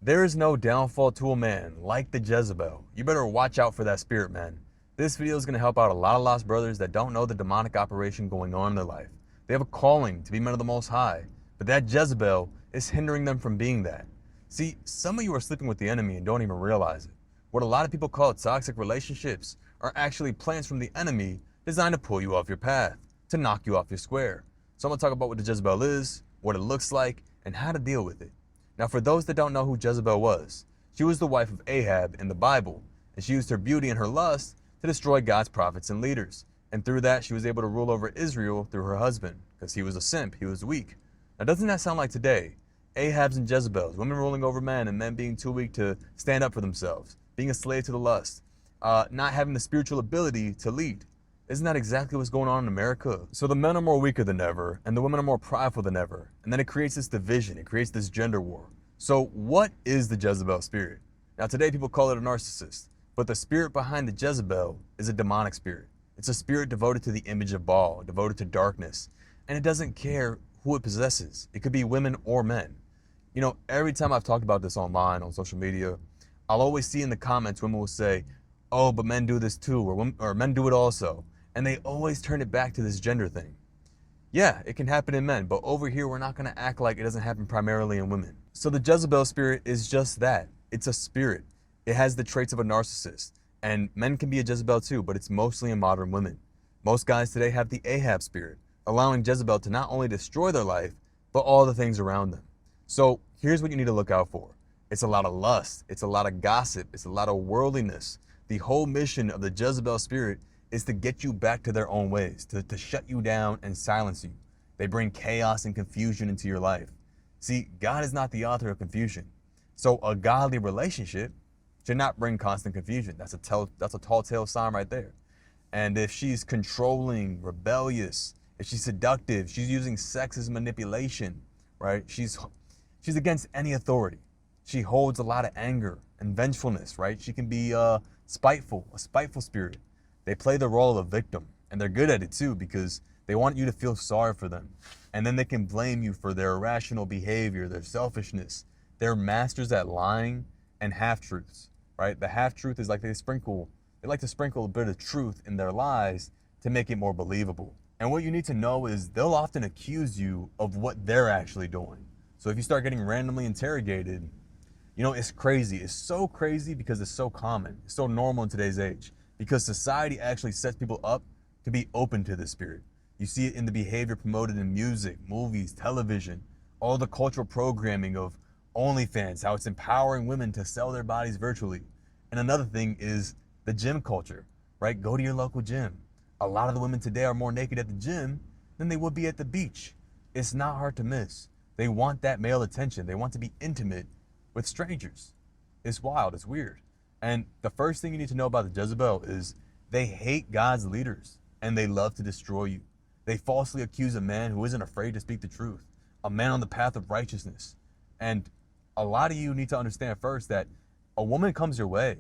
There is no downfall to a man like the Jezebel. You better watch out for that spirit, man. This video is going to help out a lot of lost brothers that don't know the demonic operation going on in their life. They have a calling to be men of the Most High, but that Jezebel is hindering them from being that. See, some of you are sleeping with the enemy and don't even realize it. What a lot of people call toxic relationships are actually plans from the enemy designed to pull you off your path, to knock you off your square. So I'm going to talk about what the Jezebel is, what it looks like, and how to deal with it. Now, for those that don't know who Jezebel was, she was the wife of Ahab in the Bible, and she used her beauty and her lust to destroy God's prophets and leaders. And through that, she was able to rule over Israel through her husband, because he was a simp, he was weak. Now, doesn't that sound like today? Ahabs and Jezebels, women ruling over men and men being too weak to stand up for themselves, being a slave to the lust, not having the spiritual ability to lead. Isn't that exactly what's going on in America? So the men are more weaker than ever, and the women are more prideful than ever. And then it creates this division, it creates this gender war. So what is the Jezebel spirit? Now today people call it a narcissist, but the spirit behind the Jezebel is a demonic spirit. It's a spirit devoted to the image of Baal, devoted to darkness, and it doesn't care who it possesses. It could be women or men. You know, every time I've talked about this online, on social media, I'll always see in the comments women will say, oh, but men do this too, or men do it also. And they always turn it back to this gender thing. Yeah, it can happen in men, but over here we're not going to act like it doesn't happen primarily in women. So the Jezebel spirit is just that. It's a spirit. It has the traits of a narcissist. And men can be a Jezebel too, but it's mostly in modern women. Most guys today have the Ahab spirit, allowing Jezebel to not only destroy their life, but all the things around them. So here's what you need to look out for. It's a lot of lust. It's a lot of gossip. It's a lot of worldliness. The whole mission of the Jezebel spirit is to get you back to their own ways, to shut you down and silence you. They bring chaos and confusion into your life. See, God is not the author of confusion. So a godly relationship should not bring constant confusion. That's a tall tale sign right there. And if she's controlling, rebellious, if she's seductive, she's using sex as manipulation, right? She's against any authority. She holds a lot of anger and vengefulness, right? She can be spiteful, a spiteful spirit. They play the role of victim, and they're good at it too because they want you to feel sorry for them. And then they can blame you for their irrational behavior, their selfishness. They're masters at lying and half-truths, right? The half-truth is like they like to sprinkle a bit of truth in their lies to make it more believable. And what you need to know is they'll often accuse you of what they're actually doing. So if you start getting randomly interrogated, you know, it's crazy. It's so crazy because it's so common. It's so normal in today's age. Because society actually sets people up to be open to this spirit. You see it in the behavior promoted in music, movies, television, all the cultural programming of OnlyFans, how it's empowering women to sell their bodies virtually. And another thing is the gym culture, right? Go to your local gym. A lot of the women today are more naked at the gym than they would be at the beach. It's not hard to miss. They want that male attention. They want to be intimate with strangers. It's wild, it's weird. And the first thing you need to know about the Jezebel is they hate God's leaders and they love to destroy you. They falsely accuse a man who isn't afraid to speak the truth, a man on the path of righteousness. And a lot of you need to understand first that a woman comes your way.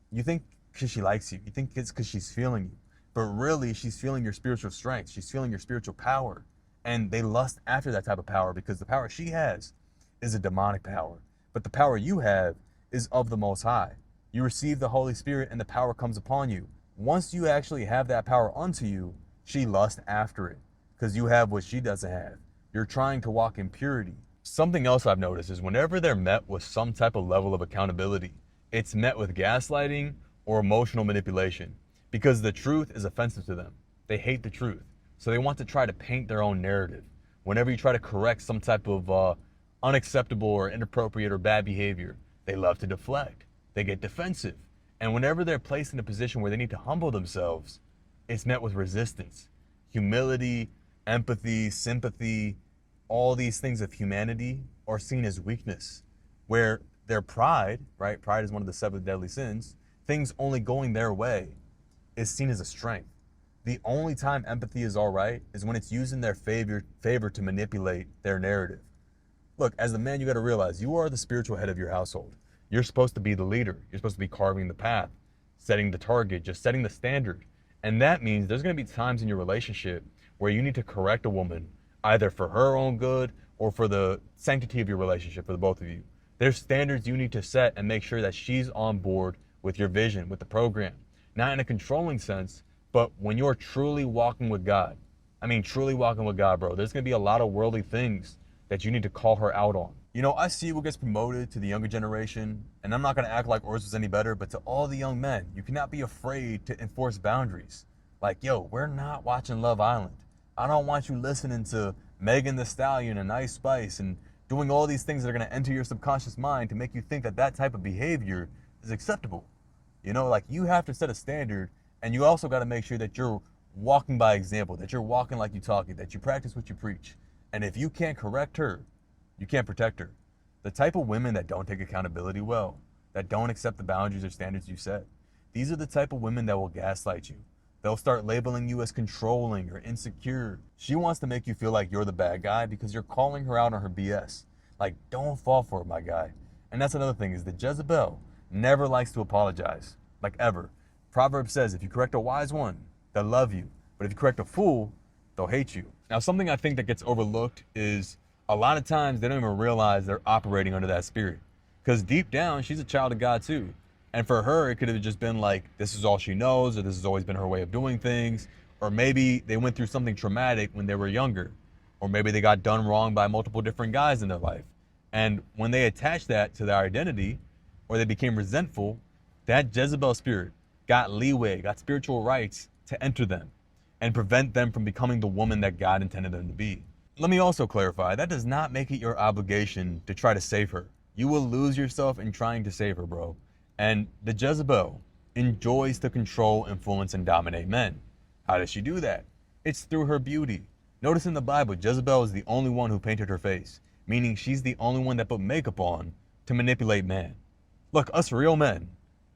You think because she likes you. You think it's because she's feeling you. But really, she's feeling your spiritual strength. She's feeling your spiritual power. And they lust after that type of power because the power she has is a demonic power. But the power you have is of the Most High. You receive the Holy Spirit and the power comes upon you. Once you actually have that power unto you, she lusts after it because you have what she doesn't have. You're trying to walk in purity. Something else I've noticed is whenever they're met with some type of level of accountability, it's met with gaslighting or emotional manipulation because the truth is offensive to them. They hate the truth. So they want to try to paint their own narrative. Whenever you try to correct some type of unacceptable or inappropriate or bad behavior, they love to deflect. They get defensive. And whenever they're placed in a position where they need to humble themselves, it's met with resistance. Humility, empathy, sympathy, all these things of humanity are seen as weakness. Where their pride, right? Pride is one of the 7 deadly sins. Things only going their way is seen as a strength. The only time empathy is all right is when it's used in their favor to manipulate their narrative. Look, as the man, you got to realize you are the spiritual head of your household. You're supposed to be the leader. You're supposed to be carving the path, setting the target, just setting the standard. And that means there's going to be times in your relationship where you need to correct a woman, either for her own good or for the sanctity of your relationship, for the both of you. There's standards you need to set and make sure that she's on board with your vision, with the program. Not in a controlling sense, but when you're truly walking with God. I mean, truly walking with God, bro. There's going to be a lot of worldly things that you need to call her out on. You know, I see what gets promoted to the younger generation, and I'm not going to act like ours was any better, but to all the young men, you cannot be afraid to enforce boundaries. Like, yo, we're not watching Love Island. I don't want you listening to Megan Thee Stallion and Ice Spice and doing all these things that are going to enter your subconscious mind to make you think that that type of behavior is acceptable. You know, like, you have to set a standard, and you also got to make sure that you're walking by example, that you're walking like you talk it, that you practice what you preach. And if you can't correct her, you can't protect her. The type of women that don't take accountability well, that don't accept the boundaries or standards you set, these are the type of women that will gaslight you. They'll start labeling you as controlling or insecure. She wants to make you feel like you're the bad guy because you're calling her out on her BS. Like, don't fall for it, my guy. And that's another thing, is that Jezebel never likes to apologize, like, ever. Proverbs says, if you correct a wise one, they'll love you. But if you correct a fool, they'll hate you. Now, something I think that gets overlooked is a lot of times they don't even realize they're operating under that spirit. Because deep down, she's a child of God too. And for her, it could have just been like, this is all she knows, or this has always been her way of doing things. Or maybe they went through something traumatic when they were younger. Or maybe they got done wrong by multiple different guys in their life. And when they attached that to their identity, or they became resentful, that Jezebel spirit got leeway, got spiritual rights to enter them and prevent them from becoming the woman that God intended them to be. Let me also clarify, that does not make it your obligation to try to save her. You will lose yourself in trying to save her, bro. And the Jezebel enjoys to control, influence, and dominate men. How does she do that? It's through her beauty. Notice in the Bible, Jezebel is the only one who painted her face, meaning she's the only one that put makeup on to manipulate man. Look, us real men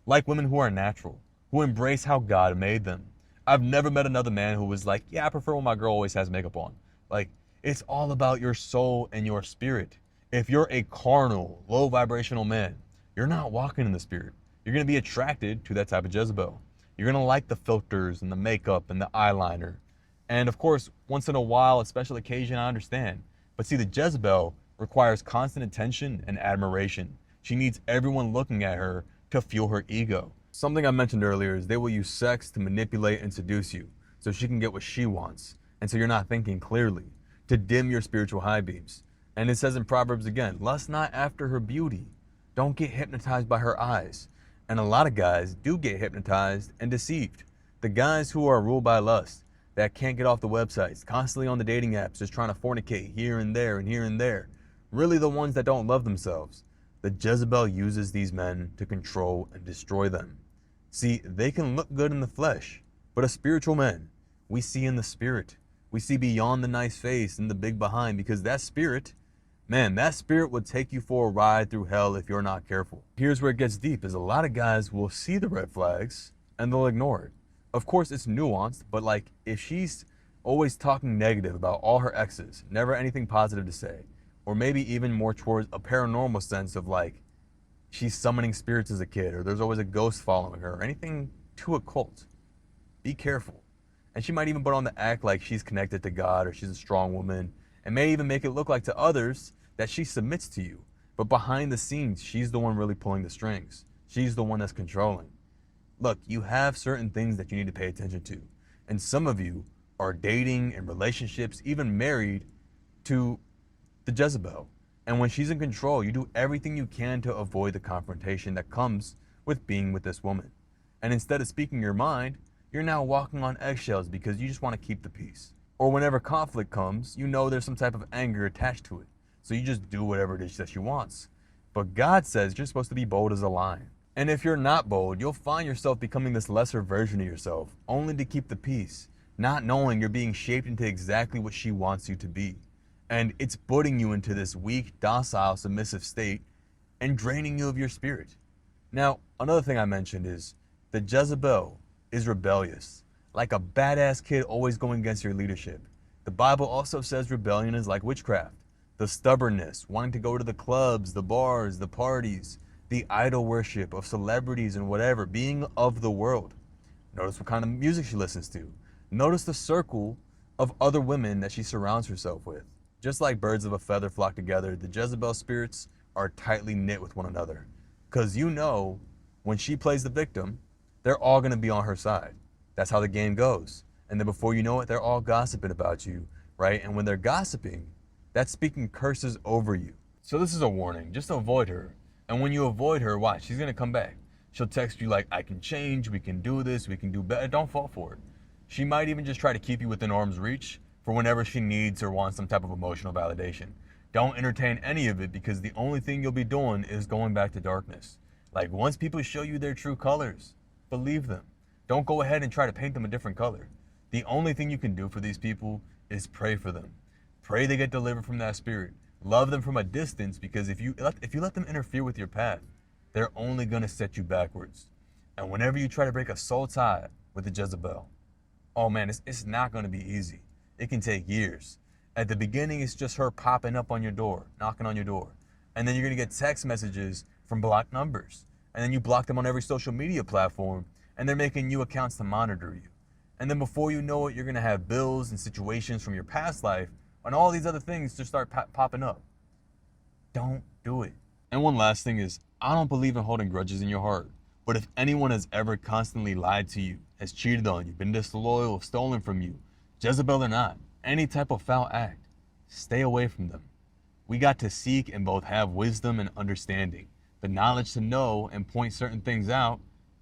like women who are natural, who embrace how God made them. I've never met another man who was like, yeah, I prefer when my girl always has makeup on. Like, it's all about your soul and your spirit. If you're a carnal, low vibrational man, you're not walking in the spirit. You're going to be attracted to that type of Jezebel. You're going to like the filters and the makeup and the eyeliner. And of course, once in a while, a special occasion, I understand. But see, the Jezebel requires constant attention and admiration. She needs everyone looking at her to fuel her ego. Something I mentioned earlier is they will use sex to manipulate and seduce you so she can get what she wants. And so you're not thinking clearly, to dim your spiritual high beams. And it says in Proverbs again, lust not after her beauty. Don't get hypnotized by her eyes. And a lot of guys do get hypnotized and deceived. The guys who are ruled by lust, that can't get off the websites, constantly on the dating apps, just trying to fornicate here and there and here and there. Really the ones that don't love themselves. The Jezebel uses these men to control and destroy them. See, they can look good in the flesh, but a spiritual man, we see in the spirit. We see beyond the nice face and the big behind, because that spirit, man, that spirit would take you for a ride through hell if you're not careful. Here's where it gets deep, is a lot of guys will see the red flags and they'll ignore it. Of course, it's nuanced, but like, if she's always talking negative about all her exes, never anything positive to say, or maybe even more towards a paranormal sense of like, she's summoning spirits as a kid, or there's always a ghost following her, or anything too occult, be careful. And she might even put on the act like she's connected to God or she's a strong woman, and may even make it look like to others that she submits to you. But behind the scenes, she's the one really pulling the strings. She's the one that's controlling. Look, you have certain things that you need to pay attention to. And some of you are dating in relationships, even married to the Jezebel. And when she's in control, you do everything you can to avoid the confrontation that comes with being with this woman. And instead of speaking your mind, you're now walking on eggshells because you just want to keep the peace. Or whenever conflict comes, you know there's some type of anger attached to it. So you just do whatever it is that she wants. But God says you're supposed to be bold as a lion. And if you're not bold, you'll find yourself becoming this lesser version of yourself, only to keep the peace, not knowing you're being shaped into exactly what she wants you to be. And it's putting you into this weak, docile, submissive state and draining you of your spirit. Now, another thing I mentioned is the Jezebel is rebellious, like a badass kid always going against your leadership. The Bible also says rebellion is like witchcraft. The stubbornness, wanting to go to the clubs, the bars, the parties, the idol worship of celebrities and whatever, being of the world. Notice what kind of music she listens to. Notice the circle of other women that she surrounds herself with. Just like birds of a feather flock together, the Jezebel spirits are tightly knit with one another. Because you know, when she plays the victim, they're all going to be on her side. That's how the game goes. And then before you know it, they're all gossiping about you, right? And when they're gossiping, that's speaking curses over you. So this is a warning. Just avoid her. And when you avoid her, watch, she's going to come back. She'll text you like, I can change, we can do this, we can do better. Don't fall for it. She might even just try to keep you within arm's reach for whenever she needs or wants some type of emotional validation. Don't entertain any of it, because the only thing you'll be doing is going back to darkness. Like, once people show you their true colors, believe them. Don't go ahead and try to paint them a different color. The only thing you can do for these people is pray for them. Pray they get delivered from that spirit. Love them from a distance, because if you let them interfere with your path, they're only going to set you backwards. And whenever you try to break a soul tie with the Jezebel, oh man, it's not going to be easy. It can take years. At the beginning, it's just her popping up on your door, knocking on your door. And then you're going to get text messages from blocked numbers. And then you block them on every social media platform, and they're making new accounts to monitor you. And then before you know it, you're going to have bills and situations from your past life, and all these other things just start popping up. Don't do it. And one last thing is, I don't believe in holding grudges in your heart. But if anyone has ever constantly lied to you, has cheated on you, been disloyal, stolen from you, Jezebel or not, any type of foul act, stay away from them. We got to seek and both have wisdom and understanding, the knowledge to know and point certain things out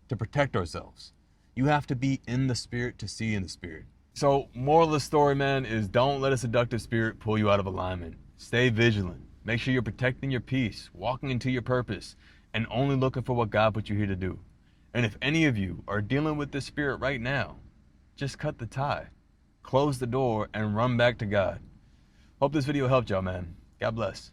to protect ourselves. You have to be in the spirit to see in the spirit. So, moral of the story, man, is don't let a seductive spirit pull you out of alignment. Stay vigilant. Make sure you're protecting your peace, walking into your purpose, and only looking for what God put you here to do. And if any of you are dealing with this spirit right now, just cut the tie, close the door, and run back to God. Hope this video helped y'all, man. God bless.